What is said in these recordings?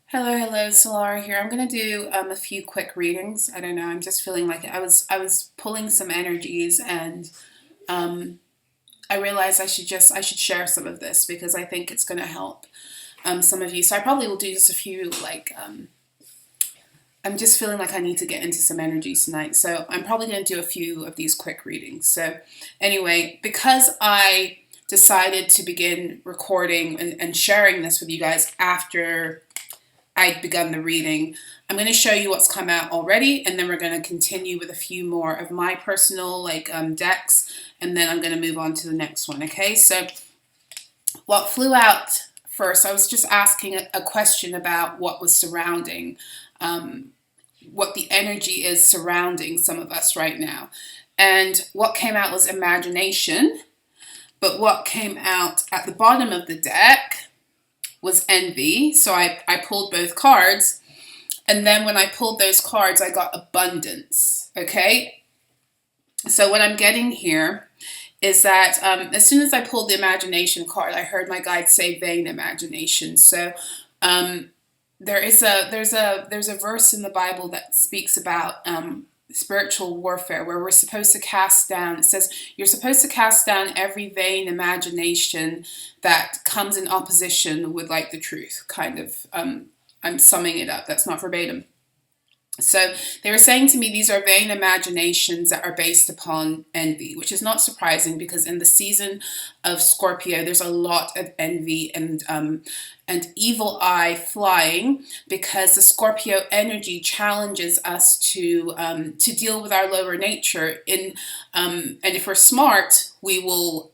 Hello, Solarah here. I'm gonna do a few quick readings. I don't know. I'm just feeling like I was pulling some energies, and um, I realized I should share some of this because I think it's gonna help some of you. So I probably will do just a few I'm just feeling like I need to get into some energy tonight. So I'm probably gonna do a few of these quick readings. So anyway, because I decided to begin recording and sharing this with you guys after I'd begun the reading, I'm going to show you what's come out already, and then we're going to continue with a few more of my personal decks, and then I'm going to move on to the next one. Okay, so what flew out first, I was just asking a question about what was surrounding, what the energy is surrounding some of us right now. And what came out was imagination, but what came out at the bottom of the deck was envy. So I pulled both cards. And then when I pulled those cards, I got abundance. Okay. So what I'm getting here is that as soon as I pulled the imagination card, I heard my guide say vain imagination. So there's a verse in the Bible that speaks about spiritual warfare, where we're supposed to cast down. It says you're supposed to cast down every vain imagination that comes in opposition with the truth. Kind of, I'm summing it up. That's not verbatim. So they were saying to me, these are vain imaginations that are based upon envy, which is not surprising because in the season of Scorpio, there's a lot of envy and evil eye flying, because the Scorpio energy challenges us to deal with our lower nature. And if we're smart, we will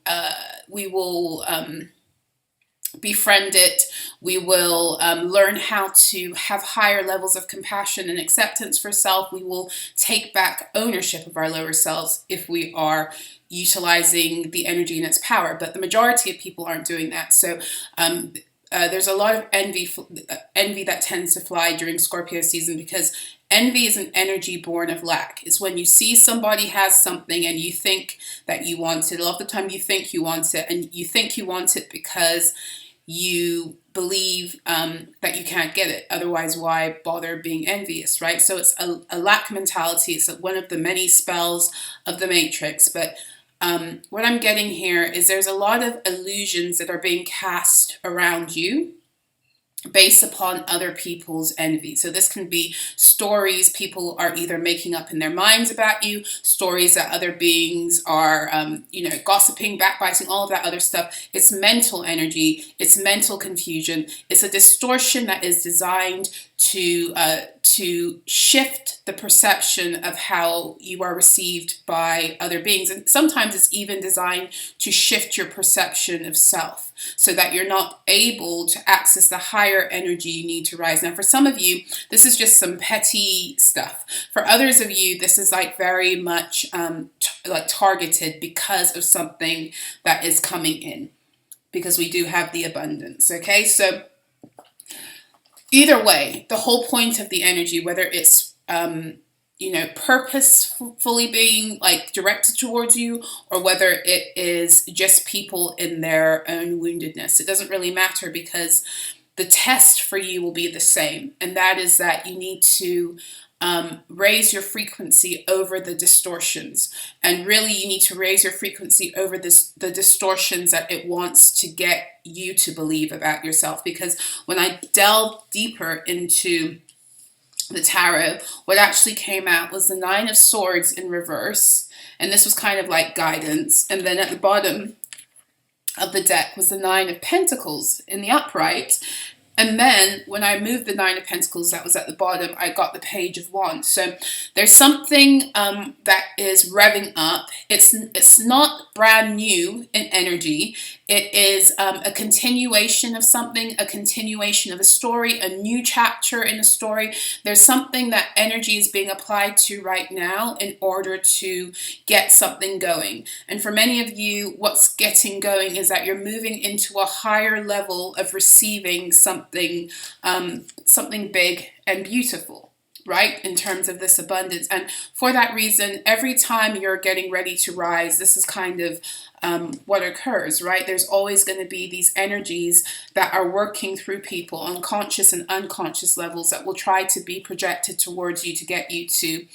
befriend it. We will learn how to have higher levels of compassion and acceptance for self. We will take back ownership of our lower selves if we are utilizing the energy in its power. But the majority of people aren't doing that. So there's a lot of envy that tends to fly during Scorpio season, because envy is an energy born of lack. It's when you see somebody has something and you think that you want it. A lot of the time you think you want it, and you think you want it because you believe that you can't get it. Otherwise, why bother being envious, right? So it's a lack mentality. It's one of the many spells of the Matrix. But what I'm getting here is there's a lot of illusions that are being cast around you based upon other people's envy. So this can be stories people are either making up in their minds about you, stories that other beings are, gossiping, backbiting, all of that other stuff. It's mental energy. It's mental confusion. It's a distortion that is designed to shift the perception of how you are received by other beings. And sometimes it's even designed to shift your perception of self, so that you're not able to access the higher energy you need to rise. Now, for some of you, this is just some petty stuff. For others of you, this is very much targeted because of something that is coming in, because we do have the abundance. Okay, so either way, the whole point of the energy, whether it's purposefully being directed towards you, or whether it is just people in their own woundedness, it doesn't really matter, because the test for you will be the same, and that is that you need to raise your frequency over the distortions. And really, you need to raise your frequency over the distortions that it wants to get you to believe about yourself. Because when I delved deeper into the tarot, what actually came out was the Nine of Swords in reverse. And this was kind of like guidance. And then at the bottom of the deck was the Nine of Pentacles in the upright. And then when I moved the Nine of Pentacles that was at the bottom, I got the Page of Wands. So there's something that is revving up. It's not brand new in energy. It is a continuation of something, a continuation of a story, a new chapter in a story. There's something that energy is being applied to right now in order to get something going. And for many of you, what's getting going is that you're moving into a higher level of receiving something big and beautiful. right, in terms of this abundance. And for that reason, every time you're getting ready to rise, this is kind of what occurs, right? There's always going to be these energies that are working through people on conscious and unconscious levels that will try to be projected towards you to get you to,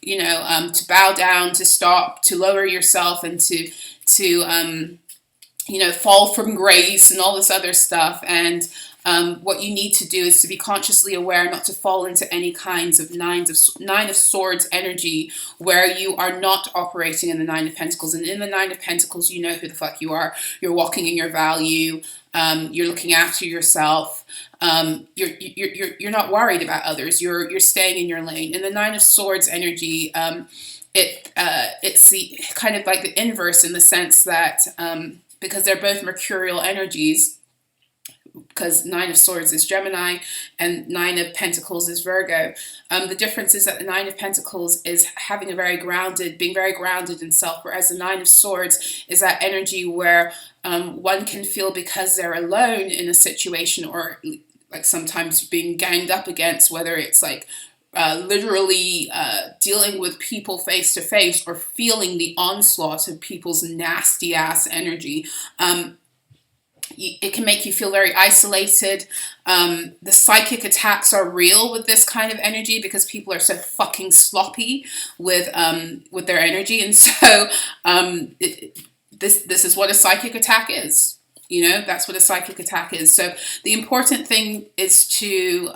to bow down, to stop, to lower yourself, and to fall from grace and all this other stuff. And what you need to do is to be consciously aware not to fall into any kinds of Nine of Swords energy where you are not operating in the Nine of Pentacles. And in the Nine of Pentacles, you know who the fuck you are. You're walking in your value. You're looking after yourself. You're not worried about others. You're staying in your lane. In the Nine of Swords energy, it's the kind of like the inverse in the sense that because they're both mercurial energies, because Nine of Swords is Gemini and Nine of Pentacles is Virgo. The difference is that the Nine of Pentacles is being very grounded in self, whereas the Nine of Swords is that energy where one can feel, because they're alone in a situation, or like sometimes being ganged up against, whether it's like literally dealing with people face to face, or feeling the onslaught of people's nasty ass energy. It can make you feel very isolated. The psychic attacks are real with this kind of energy because people are so fucking sloppy with their energy, and so this is what a psychic attack is. That's what a psychic attack is. So the important thing is to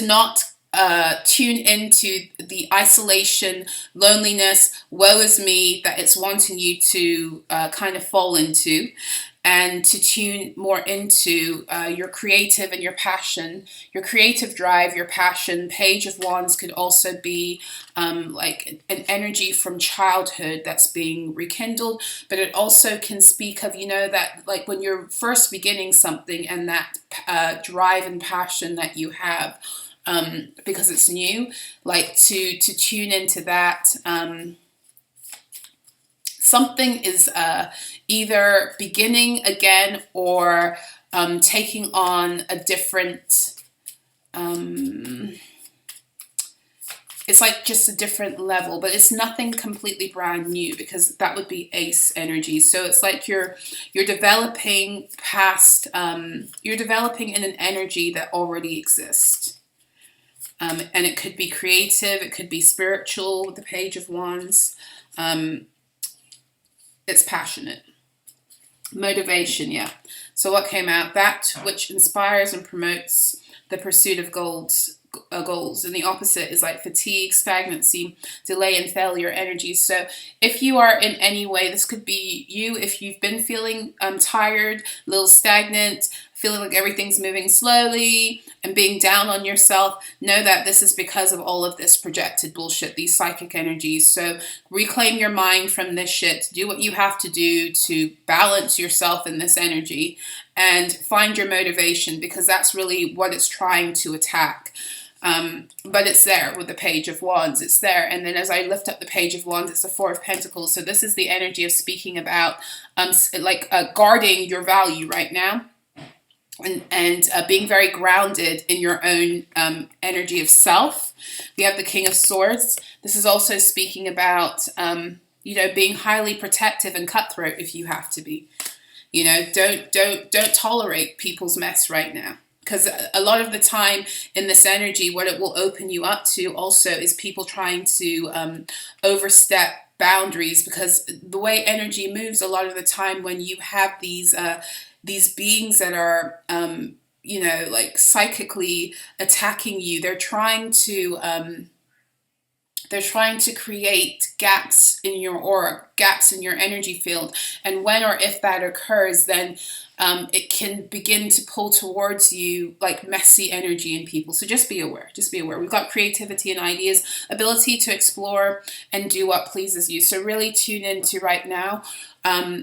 not tune into the isolation, loneliness, woe is me that it's wanting you to kind of fall into, and to tune more into your creative and your passion, your creative drive, your passion. Page of Wands could also be like an energy from childhood that's being rekindled, but it also can speak of, that like when you're first beginning something, and that drive and passion that you have, because it's new, like to tune into that. Something is either beginning again, or taking on a different, it's like just a different level, but it's nothing completely brand new, because that would be Ace energy. So it's like you're developing past, you're developing in an energy that already exists. And it could be creative, it could be spiritual with the Page of Wands. It's passionate. Motivation, yeah. So what came out? That which inspires and promotes the pursuit of goals. And the opposite is like fatigue, stagnancy, delay, and failure energy. So if you are in any way, this could be you, if you've been feeling tired, a little stagnant, feeling like everything's moving slowly, and being down on yourself, know that this is because of all of this projected bullshit, these psychic energies. So reclaim your mind from this shit. Do what you have to do to balance yourself in this energy, and find your motivation, because that's really what it's trying to attack. But it's there with the Page of Wands. It's there. And then as I lift up the Page of Wands, it's the Four of Pentacles. So this is the energy of speaking about guarding your value right now. And being very grounded in your own energy of self. We have the King of Swords. This is also speaking about, being highly protective and cutthroat if you have to be. Don't tolerate people's mess right now. Because a lot of the time in this energy, what it will open you up to also is people trying to overstep boundaries. Because the way energy moves a lot of the time, when you have these beings that are, like psychically attacking you, they're trying to create gaps in your aura, gaps in your energy field. And when or if that occurs, then it can begin to pull towards you like messy energy in people. So just be aware. We've got creativity and ideas, ability to explore and do what pleases you. So really tune into right now.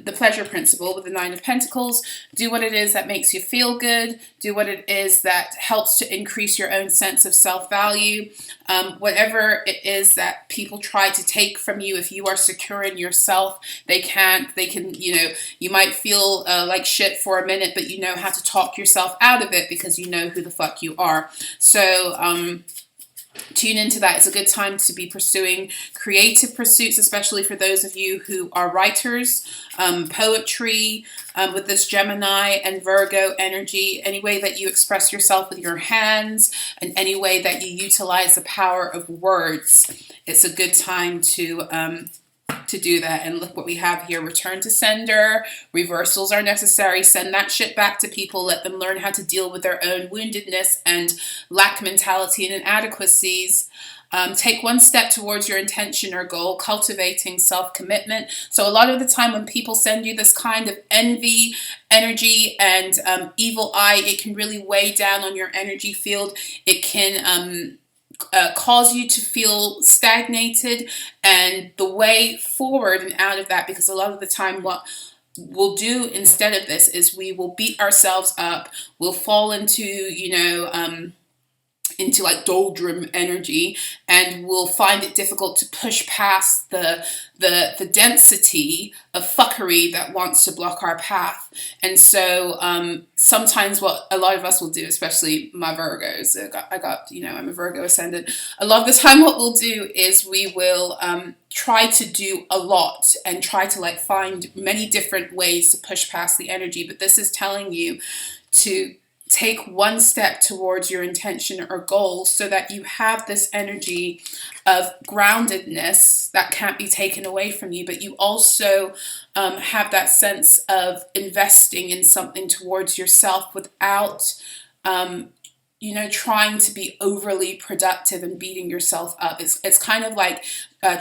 the pleasure principle with the Nine of Pentacles. Do what it is that makes you feel good. Do what it is that helps to increase your own sense of self-value. Whatever it is that people try to take from you, if you are secure in yourself, they can't. They can, you know, you might feel like shit for a minute, but you know how to talk yourself out of it because you know who the fuck you are. So, tune into that. It's a good time to be pursuing creative pursuits, especially for those of you who are writers, poetry, with this Gemini and Virgo energy, any way that you express yourself with your hands and any way that you utilize the power of words. It's a good time to do that. And look what we have here. Return to sender. Reversals are necessary. Send that shit back to people. Let them learn how to deal with their own woundedness and lack mentality and inadequacies. Take one step towards your intention or goal, cultivating self-commitment. So a lot of the time when people send you this kind of envy, energy, and evil eye, it can really weigh down on your energy field. It can cause you to feel stagnated, and the way forward and out of that, because a lot of the time what we'll do instead of this is we will beat ourselves up, we'll fall into, you know, into like doldrum energy, and we'll find it difficult to push past the density of fuckery that wants to block our path. And so sometimes what a lot of us will do, especially my Virgos, I got, you know, I'm a Virgo ascendant. A lot of the time what we'll do is we will try to do a lot and try to like find many different ways to push past the energy. But this is telling you to take one step towards your intention or goal so that you have this energy of groundedness that can't be taken away from you, but you also have that sense of investing in something towards yourself without, you know, trying to be overly productive and beating yourself up. It's kind of like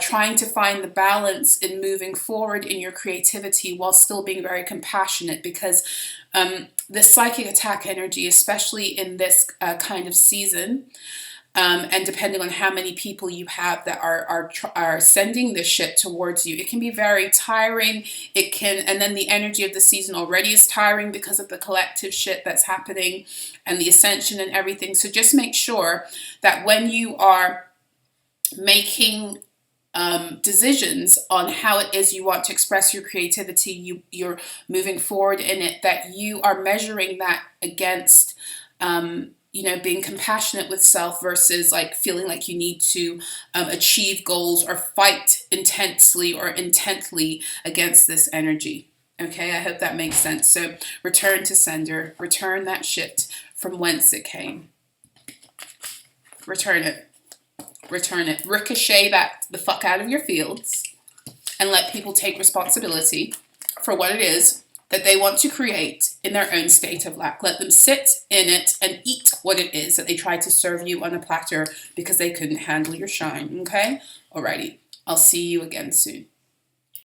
trying to find the balance in moving forward in your creativity while still being very compassionate, because this psychic attack energy, especially in this kind of season, and depending on how many people you have that are sending this shit towards you, it can be very tiring. It can, and then the energy of the season already is tiring because of the collective shit that's happening and the ascension and everything. So just make sure that when you are making decisions on how it is you want to express your creativity, you're moving forward in it, that you are measuring that against you know, being compassionate with self versus like feeling like you need to achieve goals or fight intensely or intently against this energy. Okay, I hope that makes sense. So return to sender, return that shit from whence it came. Return it. Return it. Ricochet that the fuck out of your fields and let people take responsibility for what it is that they want to create in their own state of lack. Let them sit in it and eat what it is that they tried to serve you on a platter because they couldn't handle your shine. Okay? Alrighty. I'll see you again soon.